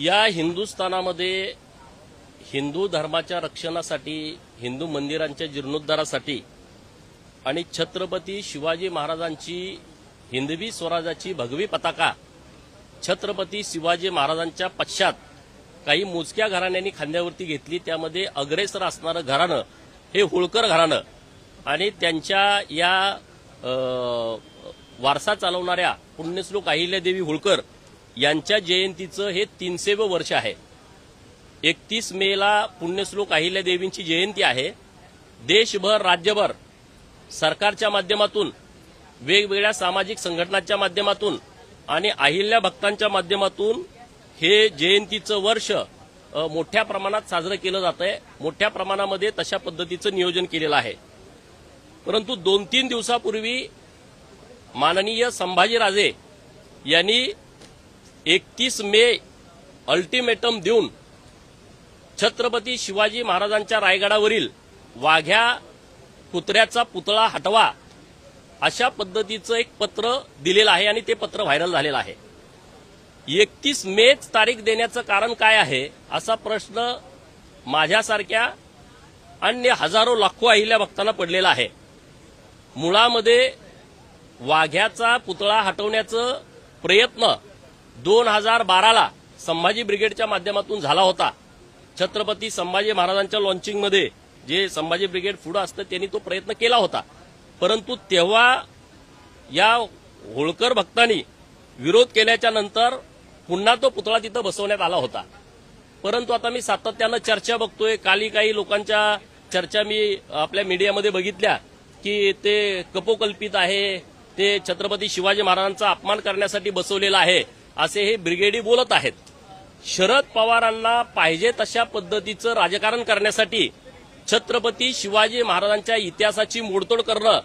या हिंदुस्थानामध्ये हिंदू धर्माच्या रक्षणासाठी, हिंदू मंदिरांच्या जीर्णोद्धारासाठी आणि छत्रपती शिवाजी महाराजांची हिंदवी स्वराज्याची भगवी पताका छत्रपती शिवाजी महाराजांच्या पश्चात काही मोजक्या घराण्यांनी खांद्यावरती घेतली। त्यामध्ये अग्रेसर असणारं घराणं हे होळकर घराणं आणि त्यांच्या या वारसा चालवणाऱ्या पुण्यश्लोक अहिल्यादेवी होळकर यांच्या जयंतीचं हे 300वे वर्ष आहे। 31 मेला पुण्यश्लोक अहिल्यादेवींची जयंती आहे। देशभर, राज्यभर सरकारच्या माध्यमातून, वेगवेगळ्या सामाजिक संघटनांच्या माध्यमातून आणि अहिल्या भक्तांच्या माध्यमातून हे जयंतीचं वर्ष मोठ्या प्रमाणात साजरं केलं जातंय। मोठ्या प्रमाणामध्ये तशा पद्धतीचं नियोजन केलेलं आहे। परंतु 2-3 दिवसापूर्वी माननीय संभाजीराजे यांनी 31 मे अल्टिमेटम देऊन छत्रपती शिवाजी महाराजांच्या रायगडावरील वाघ्या कुत्र्याचा पुतळा हटवा अशा पद्धतीचं एक पत्र दिलेलं आहे आणि ते पत्र व्हायरल झालेलं आहे। 31 मेच तारीख देण्याचं कारण काय आहे असा प्रश्न माझ्यासारख्या अन्य हजारो लाखो अहिल्या भक्तांना पडलेला आहे। मुळामध्ये वाघ्याचा पुतळा हटवण्याचा प्रयत्न 2012ला संभाजी ब्रिगेडच्या माध्यमातून झाला होता। छत्रपती संभाजी महाराजांच्या लॉन्चिंगमध्ये जे संभाजी ब्रिगेड पुढे असतं त्यांनी तो प्रयत्न केला होता, परंतु तेव्हा या होळकर भक्तांनी विरोध केल्याच्या नंतर पुन्हा तो पुतळा तिथं बसवण्यात आला होता। परंतु आता मी सातत्यानं चर्चा बघतोय, काली काही लोकांच्या चर्चा मी आपल्या मीडियामध्ये बघितल्या की ते कपोकल्पित आहे, ते छत्रपती शिवाजी महाराजांचा अपमान करण्यासाठी बसवलेला आहे असे हे ब्रिगेडी बोलत आहेत। शरद पवारांना पाहिजे तशा पद्धतीचं राजकारण करण्यासाठी छत्रपती शिवाजी महाराजांच्या इतिहासाची मोडतोड करणं,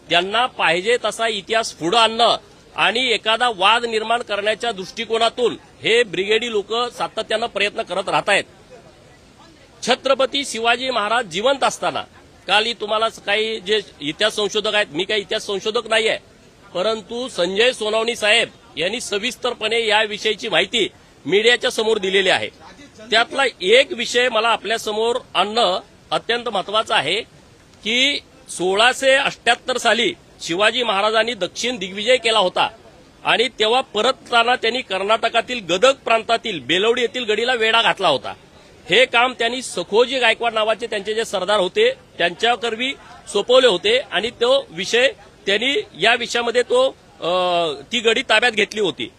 त्यांना पाहिजे तसा इतिहास पुढे आणणं आणि एखादा वाद निर्माण करण्याच्या दृष्टिकोनातून हे ब्रिगेडी लोक सातत्यानं प्रयत्न करत राहत आहेत। छत्रपती शिवाजी महाराज जिवंत असताना, काल तुम्हाला काही जे इतिहास संशोधक आहेत, मी काही इतिहास संशोधक नाहीये, परंतु संजय सोनावणी साहेब यांनी सविस्तरपणे याविषयीची माहिती मीडियाच्या समोर दिलेली आहे। त्यातला एक विषय मला आपल्यासमोर आणणं अत्यंत महत्वाचं आहे की 1678 साली शिवाजी महाराजांनी दक्षिण दिग्विजय केला होता आणि तेव्हा परतताना त्यांनी कर्नाटकातील गदग प्रांतातील बेलवडी येथील गडीला वेढा घातला होता। हे काम त्यांनी सखोजी गायकवाड नावाचे त्यांचे जे सरदार होते त्यांच्याकरवी सोपवले होते आणि तो विषय त्यांनी या विषयामध्ये ती गडी ताब्यात घेतली होती।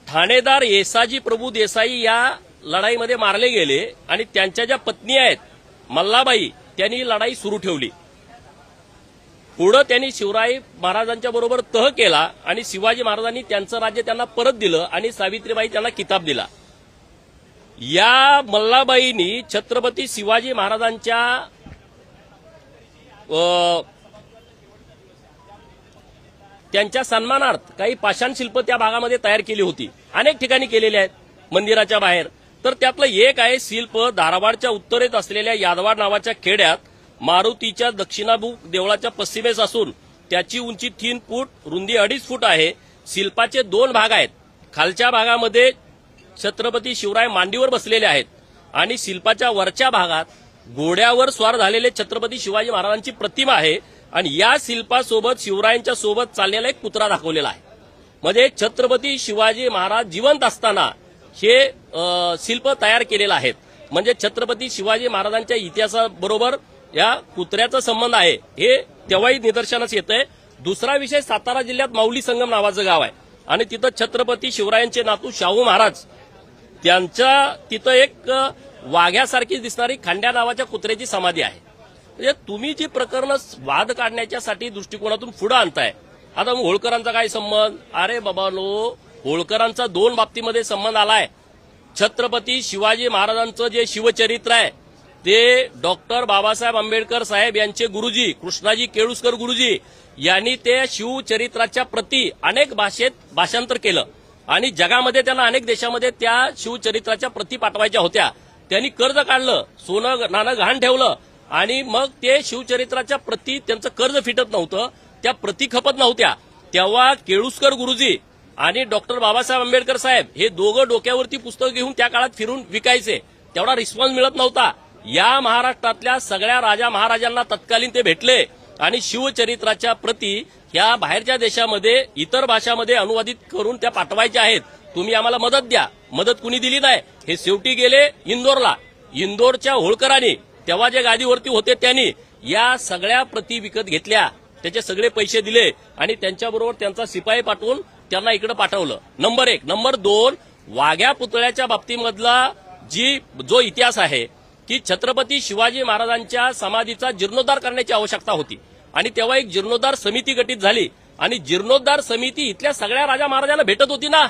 ठाणेदार येसाजी प्रभू देसाई या लढाईमध्ये मारले गेले आणि त्यांच्या ज्या पत्नी आहेत मल्लाबाई त्यांनी लढाई सुरू ठेवली। पुढे त्यांनी शिवराय महाराजांच्या बरोबर तह केला आणि शिवाजी महाराजांनी त्यांचं राज्य त्यांना परत दिलं आणि सावित्रीबाई त्यांना किताब दिला। या मल्लाबाईंनी छत्रपती शिवाजी महाराजांच्या त्यांच्या सन्मानार्थ काही पाषाण शिल्प त्या भागामध्ये तयार केली होती, अनेक ठिकाणी केलेली आहेत मंदिराच्या बाहेर। तर त्यातलं एक आहे शिल्प धारवाडच्या उत्तरेत असलेल्या यादवाड नावाच्या खेड्यात मारुतीच्या दक्षिणाभिमुख देवळाच्या पश्चिमेस असून त्याची उंची 3 फूट, रुंदी 2.5 फूट आहे। शिल्पाचे 2 भाग आहेत। खालच्या भागामध्ये छत्रपती शिवराय मांडीवर बसलेले आहेत आणि शिल्पाच्या वरच्या भागात घोड्यावर स्वार झालेले छत्रपती शिवाजी महाराजांची प्रतिमा आहे आणि या शिल्पासोबत शिवरायांच्या सोबत चाललेला एक पुतळा दाखवलेला आहे। म्हणजे छत्रपती शिवाजी महाराज जिवंत असताना हे शिल्प तयार केलेलं आहे। म्हणजे छत्रपती शिवाजी महाराजांच्या इतिहासाबरोबर या कुत्र्याचा संबंध आहे हे तेव्हाही निदर्शनास येतंय। दुसरा विषय, सातारा जिल्ह्यात माऊली संगम नावाचं गाव आहे आणि तिथं छत्रपती शिवरायांचे नातू शाहू महाराज त्यांच्या तिथं एक वाघ्यासारखी दिसणारी खांड्या नावाच्या कुत्र्याची समाधी आहे। म्हणजे तुम्ही जी प्रकरणं वाद काढण्याच्यासाठी दृष्टिकोनातून पुढे आणताय, आता मग होळकरांचा काय संबंध? अरे बाबांनो, होळकरांचा 2 बाबतीमध्ये संबंध आलाय। छत्रपती शिवाजी महाराजांचं जे शिवचरित्र आहे ते डॉक्टर बाबासाहेब आंबेडकर साहेब यांचे गुरुजी कृष्णाजी केळुसकर गुरुजी यांनी ते शिवचरित्राच्या प्रती अनेक भाषेत भाषांतर केलं आणि जगामध्ये त्यांना अनेक देशामध्ये त्या शिवचरित्राच्या प्रती पाठवायच्या होत्या। त्यांनी कर्ज काढलं, सोनं नाणं गहाण ठेवलं आणि मग ते शिवचरित्राच्या प्रती त्यांचं कर्ज फिटत नव्हतं, त्या प्रती खपत नव्हत्या। तेव्हा केळुसकर गुरुजी आणि डॉक्टर बाबासाहेब आंबेडकर साहेब हे दोघं डोक्यावरती पुस्तक घेऊन त्या काळात फिरून विकायचे. तेवढा रिस्पॉन्स मिळत नव्हता. या महाराष्ट्रातल्या सगळ्या राजा महाराजांना तत्कालीन ते भेटले आणि शिवचरित्राच्या प्रती ह्या बाहेरच्या देशामध्ये इतर भाषामध्ये अनुवादित करून त्या पाठवायच्या आहेत. तुम्ही आम्हाला मदत द्या. मदत कुणी दिली नाही. हे शेवटी गेले इंदोरला. इंदोरच्या होळकरांनी तेव्हा जे गादीवरती होते त्यांनी या सगळ्या प्रती विकत घेतल्या. त्याचे सगळे पैसे दिले आणि त्यांच्याबरोबर त्यांचा शिपाई पाठवून त्यांना इकडे पाठवलं. नंबर 1. नंबर 2, वाघ्या पुतळ्याच्या बाबतीमधला जो इतिहास आहे की छत्रपती शिवाजी महाराजांच्या समाधीचा जीर्णोद्धार करण्याची आवश्यकता होती आणि तेव्हा एक जीर्णोद्धार समिती गठीत झाली आणि जीर्णोद्धार समिती इथल्या सगळ्या राजा महाराजांना भेटत होती ना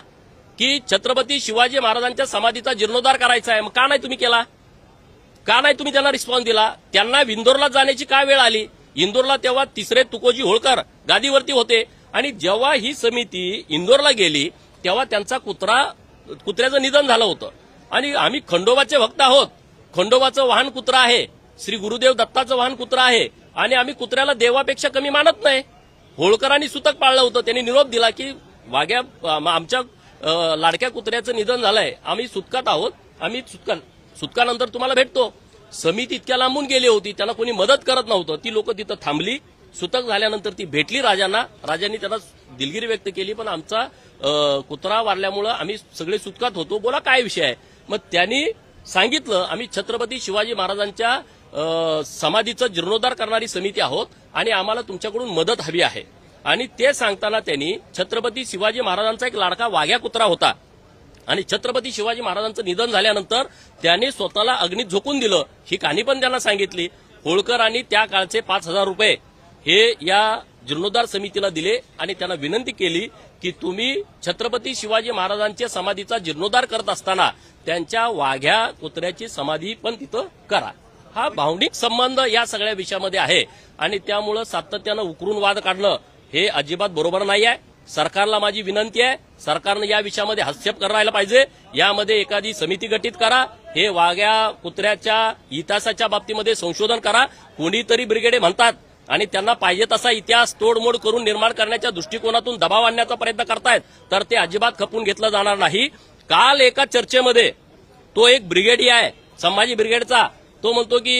की छत्रपती शिवाजी महाराजांच्या समाधीचा जीर्णोद्धार करायचा आहे. मग का नाही तुम्ही केला? का नाही तुम्ही त्यांना रिस्पॉन्स दिला? त्यांना इंदोरला जाण्याची काय वेळ आली? इंदोरला तेव्हा तिसरे तुकोजी होळकर गादीवरती होते आणि जेव्हा ही समिती इंदोरला गेली तेव्हा त्यांचा कुत्र्याचं निधन झालं होतं आणि आम्ही खंडोबाचे भक्त आहोत. खंडोबाचं वाहन कुत्रा आहे. श्री गुरुदेव दत्ताचं वाहन कुत्रा आहे आणि आम्ही कुत्र्याला देवापेक्षा कमी मानत नाही. होळकरांनी सुतक पाळलं होतं. त्यांनी निरोप दिला की वाघ्या आमच्या लाडक्या कुत्र्याचं निधन झालंय. आम्ही सुतकात आहोत. आम्ही सुतकानंतर तुम्हाला भेटतो. समिती इतक्या लांबून गेली होती. त्यांना कोणी मदत करत नव्हतं. ती लोक तिथं थांबली. सुतक झाल्यानंतर ती भेटली राजांना. राजांनी त्यांना दिलगिरी व्यक्त केली पण आमचा कुत्रा वारल्यामुळं आम्ही सगळे सुतकात होतो. बोला काय विषय आहे? मग त्यांनी सांगितलं आम्ही छत्रपती शिवाजी महाराजांच्या समाधीचं जीर्णोद्धार करणारी समिती आहोत आणि आम्हाला तुमच्याकडून मदत हवी आहे. आणि ते सांगताना त्यांनी छत्रपती शिवाजी महाराजांचा एक लाडका वाघ्या कुत्रा होता आणि छत्रपती शिवाजी महाराजांचं निधन झाल्यानंतर त्यांनी स्वतःला अग्नीत झोकून दिलं. ही कहाणी पण त्यांना सांगितली. होळकरांनी त्या काळचे 5,000 रुपये हे या जीर्णोद्धार समितीला दिले आणि त्यांना विनंती केली की तुम्ही छत्रपती शिवाजी महाराजांच्या समाधीचा जीर्णोद्धार करत असताना त्यांच्या वाघ्या कुत्र्याची समाधी पण तिथं करा. हा भावनिक संबंध या सगळ्या विषयामध्ये आहे आणि त्यामुळं सातत्यानं उकरून वाद काढणं हे अजिबात बरोबर नाही आहे. सरकारला माझी विनंती आहे, सरकारनं या विषयामध्ये हस्तक्षेप करायला पाहिजे. यामध्ये एखादी समिती गठीत करा. हे वाघ्या कुत्र्याच्या इतिहासाच्या बाबतीमध्ये संशोधन करा. कोणीतरी ब्रिगेडे म्हणतात आणि त्यांना पाहिजे तसा इतिहास तोडमोड करून निर्माण करण्याच्या दृष्टिकोनातून दबाव आणण्याचा प्रयत्न करतायत तर ते अजिबात खपून घेतलं जाणार नाही. काल एका चर्चेमध्ये तो एक ब्रिगेडी आहे संभाजी ब्रिगेडचा, तो म्हणतो की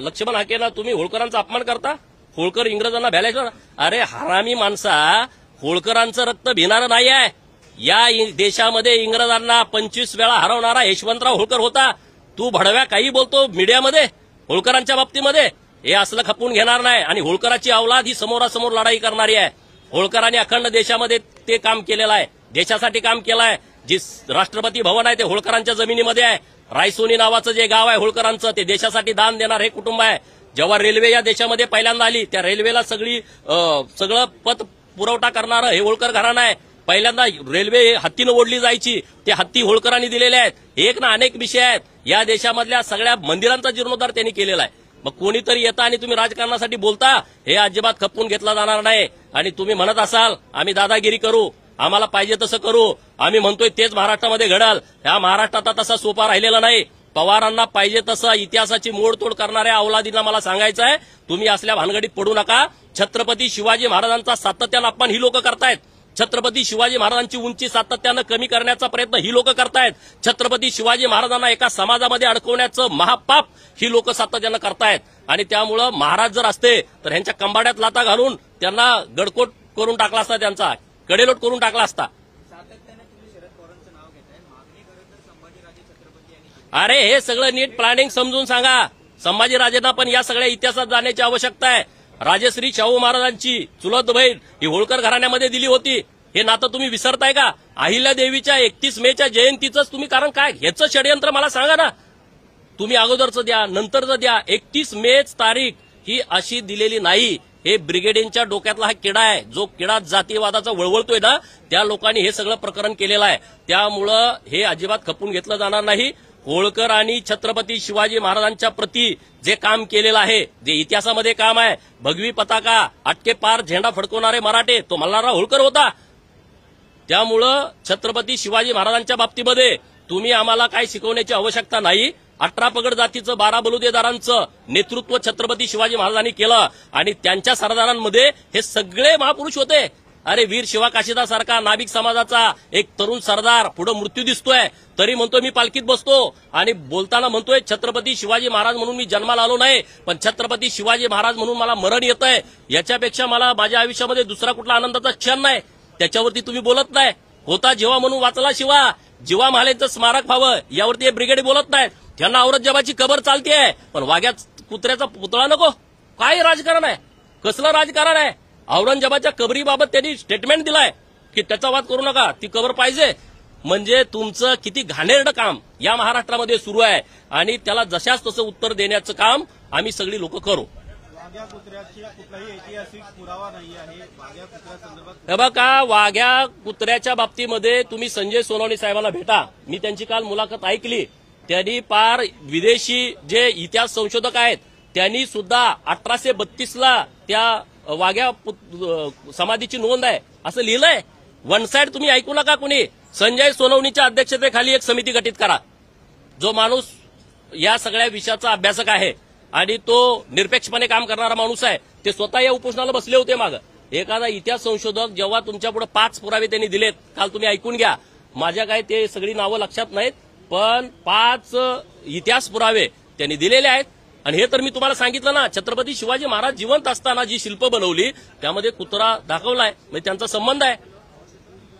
लक्ष्मण हाकेला तुम्ही होळकरांचा अपमान करता. होळकर इंग्रजांना भ्यालायचं. अरे हरामी माणसा, होळकरांचं रक्त भिणारं नाही आहे. या देशामध्ये इंग्रजांना 25 वेळा हरवणारा यशवंतराव होळकर होता. तू भडव्या काही बोलतो मीडियामध्ये होळकरांच्या बाबतीमध्ये. हे असलं खपून घेणार नाही आणि होळकराची अवलाद ही समोरासमोर लढाई करणारी आहे. होळकरांनी अखंड देशामध्ये ते काम केलेलं आहे, देशासाठी काम केलं आहे. जे राष्ट्रपती भवन आहे ते होळकरांच्या जमिनीमध्ये आहे. रायसोनी नावाचं जे गाव आहे होळकरांचं ते देशासाठी दान देणार हे कुटुंब आहे. जेव्हा रेल्वे या देशामध्ये पहिल्यांदा आली त्या रेल्वेला सगळं पथ पुरवठा करणारं हे होळकर घराणं आहे. पहिल्यांदा रेल्वे हत्तीनं ओढली जायची, ते हत्ती होळकरांनी दिलेले आहेत. एक ना अनेक विषय आहेत. या देशामधल्या सगळ्या मंदिरांचा जीर्णोद्धार त्यांनी केलेला आहे. मग कोणीतरी येता आणि तुम्ही राजकारणासाठी बोलता हे अजिबात खपवून घेतला जाणार नाही. आणि तुम्ही म्हणत असाल आम्ही दादागिरी करू, आम्हाला पाहिजे तसं करू, आम्ही म्हणतोय तेच महाराष्ट्रामध्ये घडल. ह्या महाराष्ट्रात तसा सोपा राहिलेला नाही. पवारांना पाहिजे तसं इतिहासाची मोडतोड करणाऱ्या अवलादींना मला सांगायचं आहे तुम्ही असल्या भानगडीत पडू नका. छत्रपती शिवाजी महाराजांचा सातत्यानं अपमान ही लोक करतायत. छत्रपती शिवाजी महाराजांची उंची सातत्यानं कमी करण्याचा प्रयत्न ही लोक करतायत. छत्रपती शिवाजी महाराजांना एका समाजामध्ये अडकवण्याचं महापाप ही लोक सातत्यानं करतायत. आणि त्यामुळं महाराज जर असते तर ह्यांच्या कंबाड्यात लाता घालून त्यांना गडकोट करून टाकला असता, त्यांचा कडेलोट करून टाकला असता. अरे हे सगळं नीट प्लॅनिंग समजून सांगा. संभाजीराजेंना पण या सगळ्या इतिहासात जाण्याची आवश्यकता आहे. राजश्री शाहू महाराजांची चुलत बहीण ही होळकर घराण्यामध्ये दिली होती. हे नातं तुम्ही विसरताय का? अहिल्यादेवीच्या 31 मेच्या जयंतीचंच तुम्ही कारण काय ह्याचं षडयंत्र मला सांगा ना. तुम्ही अगोदरचं द्या नंतरचं द्या. 31 मेच तारीख ही अशी दिलेली नाही. हे ब्रिगेडियनच्या डोक्यातला हा किडा आहे. जो किडा जातीयवादाचा वळवळतोय ना त्या लोकांनी हे सगळं प्रकरण केलेलं आहे. त्यामुळं हे अजिबात खपून घेतलं जाणार नाही. होळकर आणि छत्रपती शिवाजी महाराजांच्या प्रती जे काम केलेलं आहे, जे इतिहासामध्ये काम आहे, भगवी पताका अटके पार झेंडा फडकवणारे मराठे तो मल्हारराव होळकर होता. त्यामुळं छत्रपती शिवाजी महाराजांच्या बाबतीमध्ये तुम्ही आम्हाला काय शिकवण्याची आवश्यकता नाही. 18 पगड जातीचं 12 बलुतेदारांचं नेतृत्व छत्रपती शिवाजी महाराजांनी केलं आणि त्यांच्या सरदारांमध्ये हे सगळे महापुरुष होते. अरे वीर शिवा काशीदा सारखा नाभिक समाजाचा एक तरुण सरदार पुढे मृत्यू दिसतोय तरी म्हणतोय मी पालखीत बसतो आणि बोलताना म्हणतोय छत्रपती शिवाजी महाराज म्हणून मी जन्माला आलो नाही पण छत्रपती शिवाजी महाराज म्हणून मला मरण येतंय. याच्यापेक्षा मला माझ्या आयुष्यामध्ये दुसरा कुठला आनंदाचा क्षण नाही. त्याच्यावरती तुम्ही बोलत नाही. होता जेव्हा म्हणून वाचला शिवा, जीवा महालेंचं स्मारक व्हावं यावरती हे ब्रिगेड बोलत नाहीत. त्यांना औरंगजेबाची कबर चालतीये पण वाघ्या कुत्र्याचा पुतळा नको. काय राजकारण आहे? कसलं राजकारण आहे? औरंगजेबाच्या कबरीबाबत त्यांनी स्टेटमेंट दिलाय की त्याचा वाद करू नका, ती कबर पाहिजे. म्हणजे तुमचं किती घाणेरडं काम या महाराष्ट्रामध्ये सुरू आहे आणि त्याला जशाच तसं उत्तर देण्याचं काम आम्ही सगळी लोक करू. वाघ्या कुत्र्याची कुठलाही ऐतिहासिक पुरावा नाही आहे. वाघ्या कुत्र्यासंदर्भात हे बघा, वाघ्या कुत्र्याच्या बाबतीमध्ये तुम्ही संजय सोनवणे साहेबांना भेटा. मी त्यांची काल मुलाखत ऐकली. त्यांनी पार विदेशी जे इतिहास संशोधक आहेत त्यांनी सुद्धा 1832ला त्या वाघ्या समाधीची नोंद आहे असं लिहिलंय. वन साइड तुम्ही ऐकू नका कुणी. संजय सोनवणीच्या अध्यक्षतेखाली एक समिती गठीत करा. जो माणूस या सगळ्या विषयाचा अभ्यासक आहे आणि तो निरपेक्षपणे काम करणारा माणूस आहे. ते स्वतः या उपोषणाला बसले होते मागं. एखादा इतिहास संशोधक जेव्हा तुमच्या पुढे 5 पुरावे त्यांनी दिलेत, काल तुम्ही ऐकून घ्या. माझ्या काय ते सगळी नावं लक्षात नाहीत पण 5 इतिहास पुरावे त्यांनी दिलेले आहेत. आणि हे तर मी तुम्हाला सांगितलं ना, छत्रपती शिवाजी महाराज जिवंत असताना जी शिल्प बनवली त्यामध्ये कुत्रा दाखवलाय. म्हणजे त्यांचा संबंध आहे.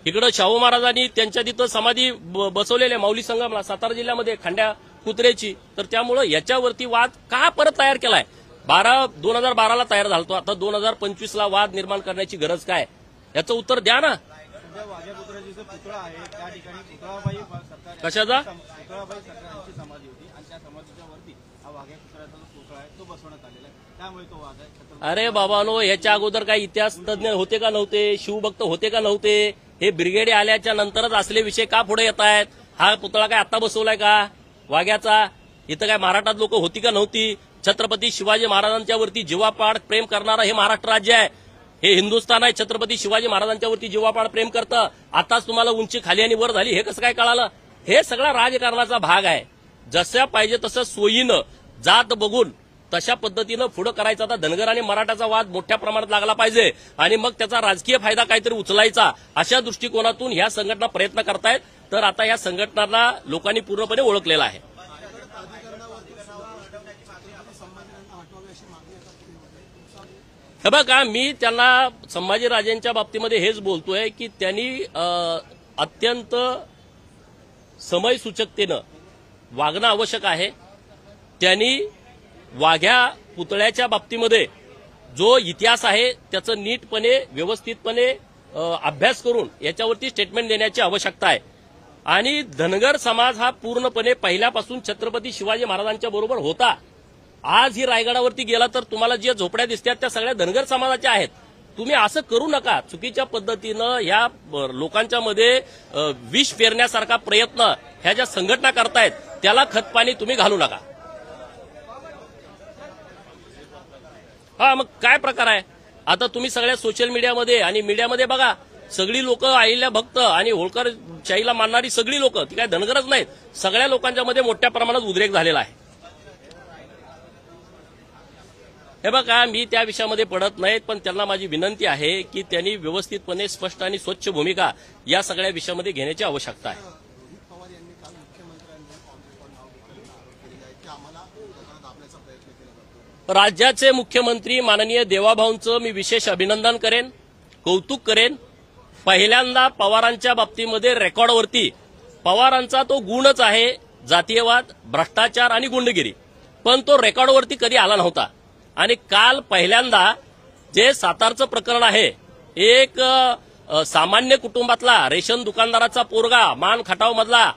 इकडं शाहू महाराजांनी त्यांच्या तिथं समाधी बसवलेल्या माऊली संगमला सातारा जिल्ह्यामध्ये खांड्या कुत्र्याची. तर त्यामुळं याच्यावरती वाद का परत तयार केलाय? 2012ला तयार झालतो, आता 2025ला वाद निर्माण करण्याची गरज काय? याचं उत्तर द्या ना. सध्या वाघ्या कुत्र्याची जो पुतळा आहे त्या ठिकाणी पुतळाबाई सरकार कशाचा? पुतळाबाई सरकारांची समाधी होती आणि त्या समाधीच्या वरती हा वाघ्या कुत्र्याचा जो पुतळा आहे तो बसवण्यात आलेला आहे. त्यामुळे तो वाद आहे. अरे बाबानो, याच्या अगोदर काही इतिहास तज्ञ होते का नव्हते? शिवभक्त होते का नव्हते? हे ब्रिगेड आल्याच्या नंतरच असले विषय का पुढे येत आहेत? हा पुतळा काय आता बसवलाय का वाघ्याचा? इथं काय मराठात लोक होती का नव्हती? छत्रपती शिवाजी महाराजांच्या वरती जीवापाड प्रेम करणारं हे महाराष्ट्र राज्य आहे. हे हिंदुस्थान आहे. छत्रपती शिवाजी महाराजांच्या वरती जीवापाड प्रेम करतं. आताच तुम्हाला उंची खाली आणि वर झाली हे कसं काय कळालं? हे सगळा राजकारणाचा भाग आहे. जसं पाहिजे तसं सोयीनं जात बघून तशा पद्धतीनं पुढे करायचा. आता धनगर आणि मराठाचा वाद मोठ्या प्रमाणात लागला पाहिजे आणि मग त्याचा राजकीय फायदा काहीतरी उचलायचा अशा दृष्टिकोनातून ह्या संघटना प्रयत्न करतायत. तर आता या संघटनांना लोकांनी पूर्णपणे ओळखलेलं आहे. हे बघा, मी त्यांना संभाजीराजेंच्या बाबतीमध्ये हेच बोलतोय की त्यांनी अत्यंत समयसूचकतेनं वागणं आवश्यक आहे. त्यांनी वाघ्या पुतळ्याच्या बाबतीमध्ये जो इतिहास आहे त्याचं नीटपणे व्यवस्थितपणे अभ्यास करून याच्यावरती स्टेटमेंट देण्याची आवश्यकता आहे. आणि धनगर समाज हा पूर्णपणे पहिल्यापासून छत्रपती शिवाजी महाराजांच्या बरोबर होता. आज ही रायगडावरती गेला तर तुम्हाला ज्या झोपड्या दिसतात त्या सगळ्या धनगर समाजाच्या आहेत. तुम्ही असं करू नका. चुकीच्या पद्धतीनं या लोकांच्या मध्ये विष पेरण्यासारखा प्रयत्न ह्या ज्या संघटना करतायत त्याला खतपाणी तुम्ही घालू नका. हा, मग काय प्रकार आहे? आता तुम्ही सगळ्या सोशल मीडियामध्ये आणि मीडियामध्ये बघा, सगळी लोक अहिल्या भक्त आणि होळकर शाहीला मानणारी सगळी लोक, ती काय धनगरच नाहीत, सगळ्या लोकांच्या मध्ये मोठ्या प्रमाणात उद्रेक झालेला आहे. हे बघा, मी त्या विषयामध्ये पडत नाहीत पण त्यांना माझी विनंती आहे की त्यांनी व्यवस्थितपणे स्पष्ट आणि स्वच्छ भूमिका या सगळ्या विषयामध्ये घेण्याची आवश्यकता आहे. राज्याचे मुख्यमंत्री माननीय देवाभाऊंचं मी विशेष अभिनंदन करेन, कौतुक करेन. पहिल्यांदा पवारांच्या बाबतीमध्ये रेकॉर्डवरती पवारांचा तो गुणच आहे जातीयवाद, भ्रष्टाचार आणि गुंडगिरी, पण तो रेकॉर्डवरती कधी आला नव्हता. आणि काल पहिल्यांदा जे सातारचं प्रकरण आहे, एक सामान्य कुटुंबातला रेशन दुकानदाराचा पोरगा मान खटाव मधला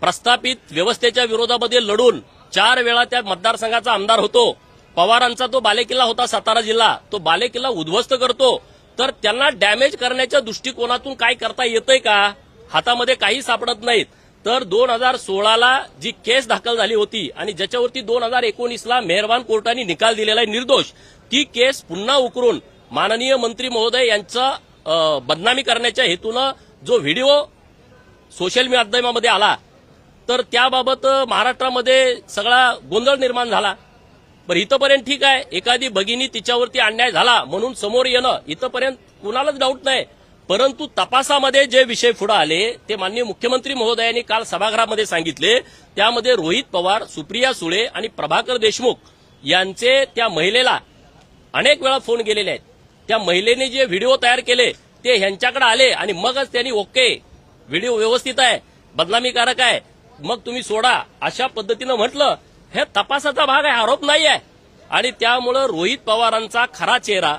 प्रस्थापित व्यवस्थेच्या विरोधामध्ये लढून 4 वेळा त्या मतदारसंघाचा आमदार होतो. पवारांचा तो बालेकिल्ला होता सातारा जिल्हा, तो बालेकिल्ला उद्ध्वस्त करतो. तर त्यांना डॅमेज करण्याच्या दृष्टिकोनातून काय करता येतंय का? हातामध्ये काही सापडत नाहीत. तर 2016ला जी केस दाखल झाली होती आणि ज्याच्यावरती 2019ला मेहरबान कोर्टाने निकाल दिलेला आहे निर्दोष, ती केस पुन्हा उकरून माननीय मंत्री महोदय यांचा बदनामी करण्याच्या हेतूनं जो व्हिडिओ सोशल माध्यमामध्ये आला तर त्याबाबत महाराष्ट्रामध्ये सगळा गोंधळ निर्माण झाला. पण इथंपर्यंत ठीक आहे, एखादी भगिनी तिच्यावरती अन्याय झाला म्हणून समोर येणं इथंपर्यंत कुणालाच डाऊट नाही. परंतु तपासामध्ये जे विषय पुढे आले ते माननीय मुख्यमंत्री महोदयांनी काल सभागृहामध्ये सांगितले. त्यामध्ये रोहित पवार, सुप्रिया सुळे आणि प्रभाकर देशमुख यांचे त्या महिलेला अनेक वेळा फोन गेलेले आहेत. त्या महिलेने जे व्हिडिओ तयार केले ते ह्यांच्याकडे आले आणि मगच त्यांनी ओके व्हिडिओ व्यवस्थित आहे, बदनामीकारक आहे, मग तुम्ही सोडा अशा पद्धतीनं म्हटलं. हे तपासाचा भाग आहे, आरोप नाही आहे. आणि त्यामुळं रोहित पवारांचा खरा चेहरा,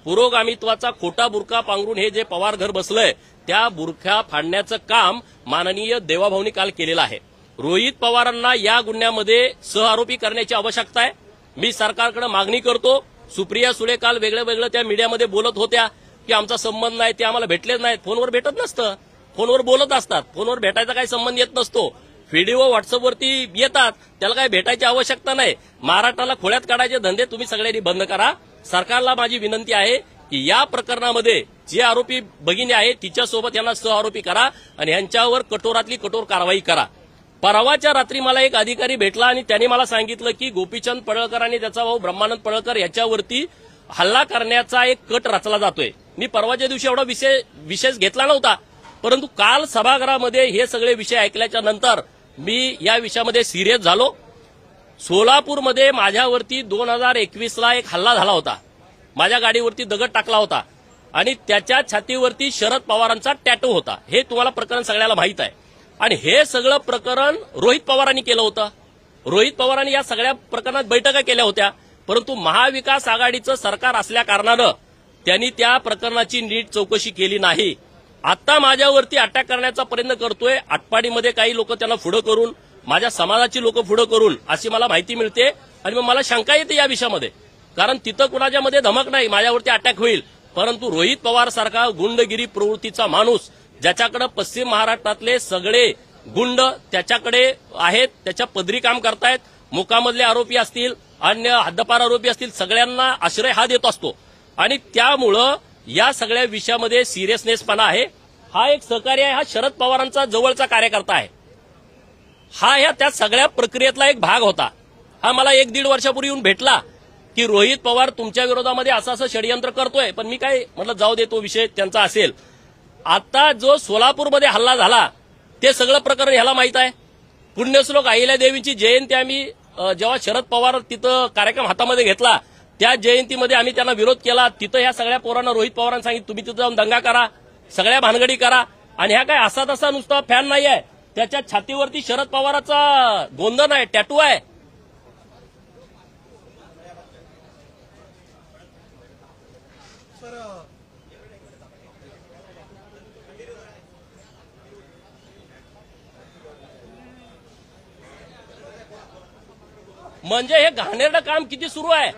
पुरोगामित्वाचा खोटा बुरखा पांघरून हे जे पवार घर बसलंय त्या बुरख्या फाडण्याचं काम माननीय देवाभाऊनी काल केलेलं आहे. रोहित पवारांना या गुन्ह्यामध्ये सहआरोपी करण्याची आवश्यकता आहे. मी सरकारकडे मागणी करतो. सुप्रिया सुळे काल वेगळं त्या मीडियामध्ये बोलत होत्या की आमचा संबंध नाही, ते आम्हाला भेटलेच नाहीत. फोनवर भेटत नसतं, फोनवर बोलत असतात, फोनवर भेटायचा काही संबंध येत नसतो. व्हिडिओ व्हॉट्सअपवरती येतात, त्याला काही भेटायची आवश्यकता नाही. महाराष्ट्राला खोळ्यात काढायचे धंदे तुम्ही सगळ्यांनी बंद करा. सरकारला माझी विनंती आहे की या प्रकरणामध्ये जे आरोपी भगिनी आहे तिच्यासोबत यांना सहआरोपी करा आणि यांच्यावर कठोरातली कठोर कारवाई करा. परवाच्या रात्री मला एक अधिकारी भेटला आणि त्यांनी मला सांगितलं की गोपीचंद पडळकर आणि त्याचा भाऊ ब्रह्मानंद पडळकर याच्यावरती हल्ला करण्याचा एक कट रचला जातोय. मी परवाच्या दिवशी एवढा विशेष घेतला नव्हता, परंतु काल सभागृहामध्ये हे सगळे विषय ऐकल्याच्या नंतर मी या विषयामध्ये सिरियस झालो. सोलापूरमध्ये माझ्यावरती 2021ला एक हल्ला झाला होता. माझ्या गाडीवरती दगड टाकला होता आणि त्याच्या छातीवरती शरद पवारांचा टॅटू होता. हे तुम्हाला प्रकरण सगळ्याला माहित आहे. आणि हे सगळं प्रकरण रोहित पवारांनी केलं होतं. रोहित पवारांनी या सगळ्या प्रकरणात बैठका केल्या होत्या, परंतु महाविकास आघाडीचं सरकार असल्या कारणानं त्यांनी त्या प्रकरणाची नीट चौकशी केली नाही. आता माझ्यावरती अटॅक करण्याचा प्रयत्न करतोय. आटपाडीमध्ये काही लोक त्यांना पुढं करून, माझ्या समाजाची लोक पुढं करून अशी मला माहिती मिळते. आणि मग मला शंका येते या विषयामध्ये, कारण तिथं कुणाच्यामध्ये धमक नाही, माझ्यावरती अटॅक होईल. परंतु रोहित पवार सारखा गुंडगिरी प्रवृत्तीचा माणूस, ज्याच्याकडे पश्चिम महाराष्ट्रातले सगळे गुंड त्याच्याकडे आहेत, त्याच्या पदरी काम करतायत, मुकामधले आरोपी असतील, अन्य हद्दपार आरोपी असतील, सगळ्यांना आश्रय हा देत असतो. आणि त्यामुळं या सगळ्या विषयामध्ये सिरियसनेसपणा आहे. हा एक सहकारी आहे, हा शरद पवारांचा जवळचा कार्यकर्ता आहे. हा ह्या त्या सगळ्या प्रक्रियेतला एक भाग होता. हा मला 1-1.5 वर्षापूर्वी येऊन भेटला की रोहित पवार तुमच्या विरोधामध्ये असं षडयंत्र करतोय. पण मी काय म्हटलं, जाऊ दे, तो विषय त्यांचा असेल. आता जो सोलापूरमध्ये हल्ला झाला ते सगळं प्रकरण ह्याला माहित आहे. पुण्यश्लोक अहिल्यादेवींची जयंती आम्ही जेव्हा शरद पवार तिथं कार्यक्रम हातामध्ये घेतला त्या जयंतीमध्ये आम्ही त्यांना विरोध केला. तिथं ह्या सगळ्या पोरांना रोहित पवारांनी सांगितलं तुम्ही तिथं जाऊन दंगा करा, सगळ्या भानगडी करा. आणि ह्या काय असा तसा नुसता फॅन नाही आहे, त्याच्या छातीवरती शरद पवाराचा गोंधन आहे, टॅटू आहे. म्हणजे हे घाणेरडं काम किती सुरू आहे.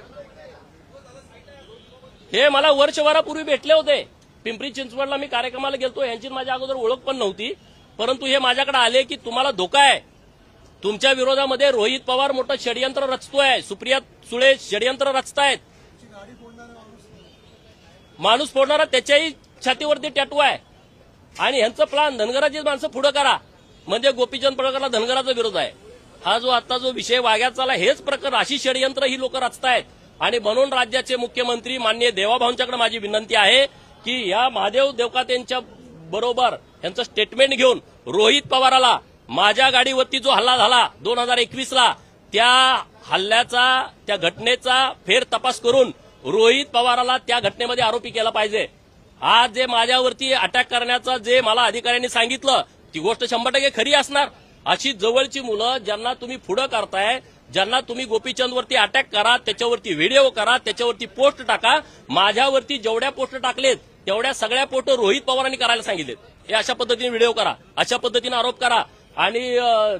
हे मला वर्षभरापूर्वी भेटले होते. पिंपरी चिंचवडला मी कार्यक्रमाला गेलतो, यांची माझ्या अगोदर ओळख पण नव्हती. परंतु हे माझ्याकडे आले की तुम्हाला धोका आहे, तुमच्या विरोधामध्ये रोहित पवार मोठं षडयंत्र रचतोय, सुप्रिया सुळे षडयंत्र रचतायत. माणूस फोडणारा त्याच्याही छातीवरती टॅटू आहे. आणि ह्यांचं प्लान धनगराची माणसं पुढे करा, म्हणजे गोपीचंद पडळकरला धनगराचा विरोध आहे. हा जो आता जो विषय वाग्यात चालला हेच प्रकरण, अशी षडयंत्र ही लोक रचतायत. आणि म्हणून राज्याचे मुख्यमंत्री माननीय देवाभाऊंच्याकडे माझी विनंती आहे की या महादेव देवकातेंच्या बरोबर यांचं स्टेटमेंट घेऊन रोहित पवाराला माझ्या गाडीवरती जो हल्ला झाला 2021ला त्या हल्ल्याचा, त्या घटनेचा फेर तपास करून रोहित पवाराला त्या घटनेमध्ये आरोपी केला पाहिजे. आज जे माझ्यावरती अटॅक करण्याचा जे मला अधिकाऱ्यांनी सांगितलं ती गोष्ट 100% खरी असणार. अशी जवळची मुलं ज्यांना तुम्ही पुढं करताय, ज्यांना तुम्ही गोपीचंदवरती अटॅक करा, त्याच्यावरती व्हिडिओ करा, त्याच्यावरती पोस्ट टाका. माझ्यावरती जेवढ्या पोस्ट टाकलेत तेवढ्या सगळ्या पोस्ट रोहित पवारांनी करायला सांगितलेत. हे अशा पद्धतीने व्हिडिओ करा, अशा पद्धतीने आरोप करा आणि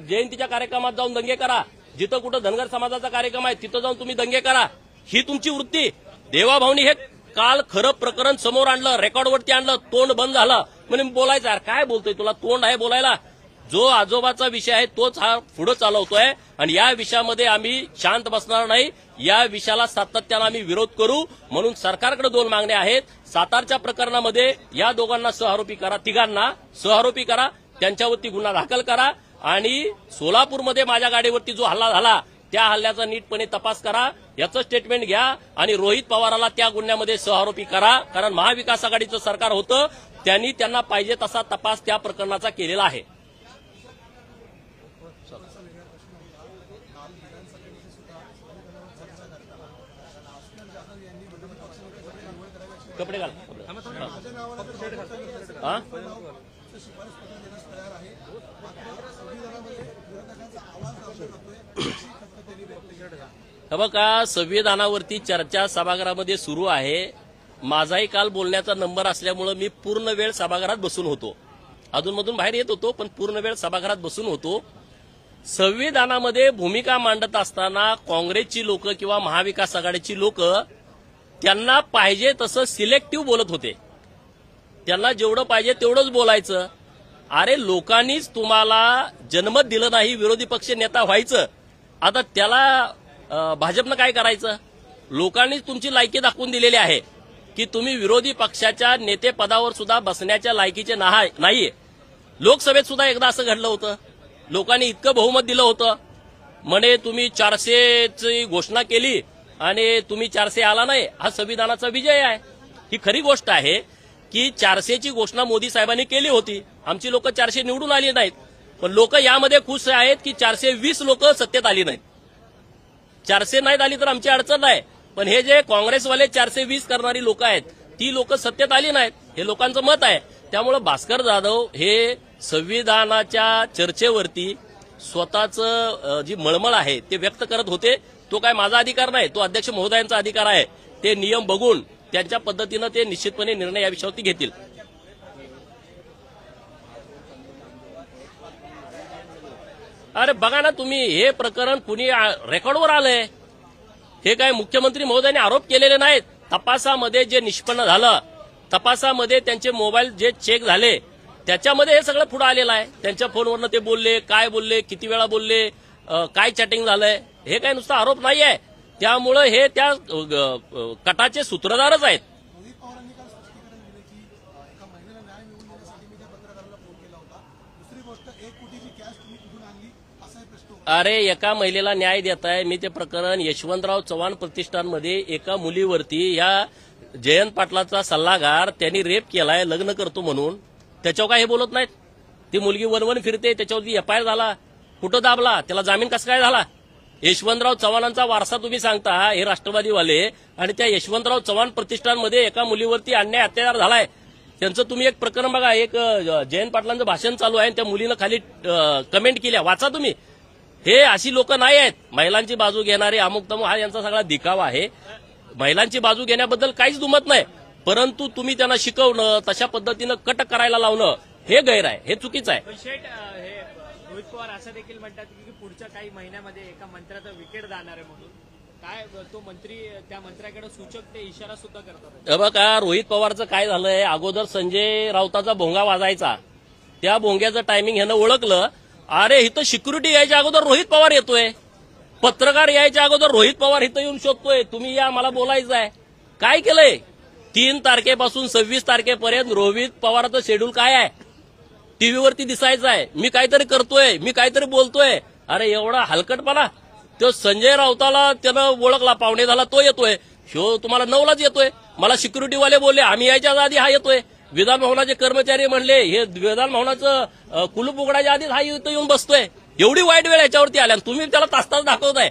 जयंतीच्या कार्यक्रमात जाऊन दंगे करा. जिथं कुठं धनगर समाजाचा कार्यक्रम आहे तिथं जाऊन तुम्ही दंगे करा. ही तुमची वृत्ती. देवाभाऊनी हे काल खरं प्रकरण समोर आणलं, रेकॉर्डवरती आणलं, तोंड बंद झालं. म्हणजे बोलायचं, यार काय बोलतोय, तुला तोंड आहे बोलायला? जो आजोबाचा विषय आहे तोच हा पुढे चालवतोय. आणि या विषयामध्ये आम्ही शांत बसणार नाही. या विषयाला सातत्यानं आम्ही विरोध करू. म्हणून सरकारकडे 2 मागण्या आहेत. सातारच्या प्रकरणामध्ये या दोघांना सहआरोपी करा, तिघांना सहआरोपी करा, त्यांच्यावरती गुन्हा दाखल करा. आणि सोलापूरमध्ये माझ्या गाडीवरती जो हल्ला झाला त्या हल्ल्याचा नीटपणे तपास करा, याचं स्टेटमेंट घ्या आणि रोहित पवाराला त्या गुन्ह्यामध्ये सहआरोपी करा. कारण महाविकास आघाडीचं सरकार होतं, त्यांनी त्यांना पाहिजे तसा तपास त्या प्रकरणाचा केलेला आहे. कपडे घाल. हा? बघा, संविधानावरती चर्चा सभागृहामध्ये सुरू आहे. माझाही काल बोलण्याचा नंबर असल्यामुळे मी पूर्ण वेळ सभागृहात बसून होतो. अधूनमधून बाहेर येत होतो, पण पूर्ण वेळ सभागृहात बसून होतो. संविधानामध्ये भूमिका मांडत असताना काँग्रेसची लोक किंवा महाविकास आघाडीची लोक त्यांना पाहिजे तसं सिलेक्टिव्ह बोलत होते. त्यांना जेवढं पाहिजे तेवढंच बोलायचं. अरे, लोकांनीच तुम्हाला जनमत दिलं नाही विरोधी पक्ष नेता व्हायचं, आता त्याला भाजपनं काय करायचं? लोकांनीच तुमची लायकी दाखवून दिलेली आहे की तुम्ही विरोधी पक्षाच्या नेतेपदावर सुद्धा बसण्याच्या लायकीचे नाहीये. लोकसभेत सुद्धा एकदा असं घडलं होतं. लोकांनी इतकं बहुमत दिलं होतं, म्हणे तुम्ही 400ची घोषणा केली आणि तुम्ही 400 आला नाही. हा संविधानाचा विजय आहे. ही खरी गोष्ट आहे की 400ची घोषणा मोदी साहेबांनी केली होती. आमची लोक 400 निवडून आली नाहीत, पण लोक यामध्ये खुश आहेत की 420 लोक सत्तेत आली नाहीत. 400 नाहीत आली तर आमची अडचण नाही, पण हे जे काँग्रेसवाले 420 करणारी लोक आहेत, ती लोक सत्तेत आली नाहीत, हे लोकांचं मत आहे. त्यामुळे भास्कर जाधव हे संविधानाच्या चर्चेवरती स्वतःचं जी मळमळ आहे ते व्यक्त करत होते. तो काय माझा अधिकार नाही, तो अध्यक्ष महोदयांचा अधिकार आहे. ते नियम बघून त्यांच्या पद्धतीनं ते निश्चितपणे निर्णय या विषयावरती घेतील. अरे बघा ना तुम्ही, हे प्रकरण कुणी रेकॉर्डवर आलंय. हे काय मुख्यमंत्री महोदयांनी आरोप केलेले नाहीत. तपासामध्ये जे निष्पन्न झालं, तपासामध्ये त्यांचे मोबाईल जे चेक झाले, त्याच्यामध्ये हे सगळं पुढे आलेलं आहे. त्यांच्या फोनवरनं ते बोलले, काय बोलले, किती वेळा बोलले, काय चॅटिंग झालंय, हे काय नुसता आरोप नाही आहे. त्यामुळं हे त्या कटाचे सूत्रधारच आहेत. अरे, एका महिलेला न्याय देत आहे मी. ते प्रकरण यशवंतराव चव्हाण प्रतिष्ठानमध्ये एका मुलीवरती या जयंत पाटलाचा सल्लागार त्यांनी रेप केलाय लग्न करतो म्हणून. त्याच्यावर काय हे बोलत नाहीत? ती मुलगी वनवन फिरते, त्याच्यावरती एफआयआर झाला, कुठं दाबला, त्याला जामीन कसं काय झाला? यशवंतराव चव्हाणांचा वारसा तुम्ही सांगता हे राष्ट्रवादीवाले, आणि त्या यशवंतराव चव्हाण प्रतिष्ठानमध्ये एका मुलीवरती अन्याय अत्याचार झालाय. त्यांचं तुम्ही एक प्रकरण बघा. एक जयंत पाटलांचं भाषण चालू आहे, त्या मुलीनं खाली कमेंट केल्या, वाचा तुम्ही. हे अशी लोक नाही आहेत. महिलांची बाजू घेणारे अमुक तमुक हा यांचा सगळा दिखावा आहे. महिलांची बाजू घेण्याबद्दल काहीच दुमत नाही, परंतु तुम्ही त्यांना शिकवणं, तशा पद्धतीनं कट करायला लावणं हे गैर आहे, हे चुकीचं आहे. रोहित पवार असं देखील म्हणतात की पुढच्या काही महिन्यामध्ये एका मंत्र्याचा विकेट जाणार आहे म्हणून. काय तो मंत्री, त्या मंत्र्याकडे सूचक ते इशारा सुद्धा करतात. बघा, रोहित पवारचं काय झालंय, अगोदर संजय राऊताचा भोंगा वाजायचा, त्या भोंग्याचं टायमिंग ह्यानं ओळखलं. अरे, इथं सिक्युरिटी यायच्या अगोदर रोहित पवार येतोय, पत्रकार यायच्या अगोदर रोहित पवार इथं येऊन शोधतोय, तुम्ही या, मला बोलायचं आहे. काय केलंय? 3 तारखेपासून 26 तारखेपर्यंत रोहित पवारचं शेड्यूल काय आहे? टीव्हीवरती दिसायचं आहे, मी काहीतरी करतोय, मी काहीतरी बोलतोय. अरे, एवढा हलकटपणा. तो संजय राऊताला त्यानं ओळखला, 9:45 तो येतोय, शो तुम्हाला 9लाच येतोय. मला सिक्युरिटीवाले बोलले आम्ही यायच्या आधी हा येतोय. विधान भवनाचे कर्मचारी म्हणले हे विधान भवनाचं कुलूप उघडायच्या आधीच हा इथं येऊन बसतोय. एवढी वाईट वेळ याच्यावरती आल्या, तुम्ही त्याला तास दाखवताय.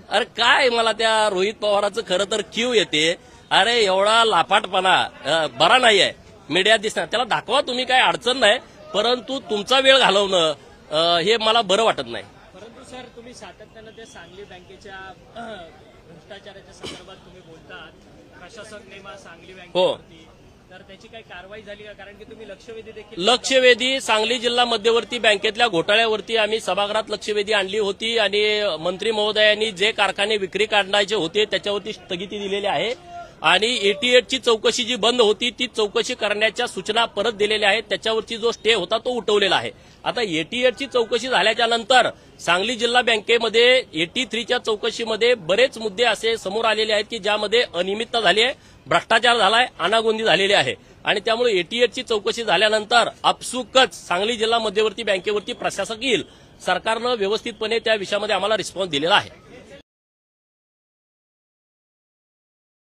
अरे काय, मला त्या रोहित पवाराचं खरं तर क्यू येते. अरे, एवढा लापाटपणा बरा नाहीये. मीडियात दिसणार, त्याला दाखवा तुम्ही, काय अडचण नाही, परंतु तुमचा वेळ घालवणं हे मला बरं वाटत नाही. परंतु सर, तुम्ही सातत्यानं त्या सांगली बँकेच्या भ्रष्टाचाराच्या संदर्भात तुम्ही बोलतात, प्रशासक नेमा सांगली बँकेवरती, तर त्याची काही कारवाई झाली का? कारण की तुम्ही लक्षवेधी सांगली जिल्हा मध्यवर्ती बँकेतल्या घोटाळ्यावरती आम्ही सभागृहात लक्षवेधी आणली होती, आणि मंत्री महोदयांनी जे कारखाने विक्री काढायचे होते त्याच्यावरती स्थगिती दिलेली आहे, आणि 88ची चौकशी जी बंद होती ती चौकशी करण्याच्या सूचना परत दिलेल्या आहेत. त्याच्यावरची जो स्टे होता तो उठवलेला आहे. आता 88ची चौकशी झाल्याच्या नंतर सांगली जिल्हा बँकेमध्ये 83च्या चौकशीमध्ये बरेच मुद्दे असे समोर आलेले आहेत की ज्यामध्ये अनियमितता झाली आहे, भ्रष्टाचार झालाय, अनागोंदी झालेली आहे, आणि त्यामुळे 88ची चौकशी झाल्यानंतर आपसुकच सांगली जिल्हा मध्यवर्ती बँकेवरती प्रशासक येईल. सरकारनं व्यवस्थितपणे त्या विषयामध्ये आम्हाला रिस्पॉन्स दिलेला आहे.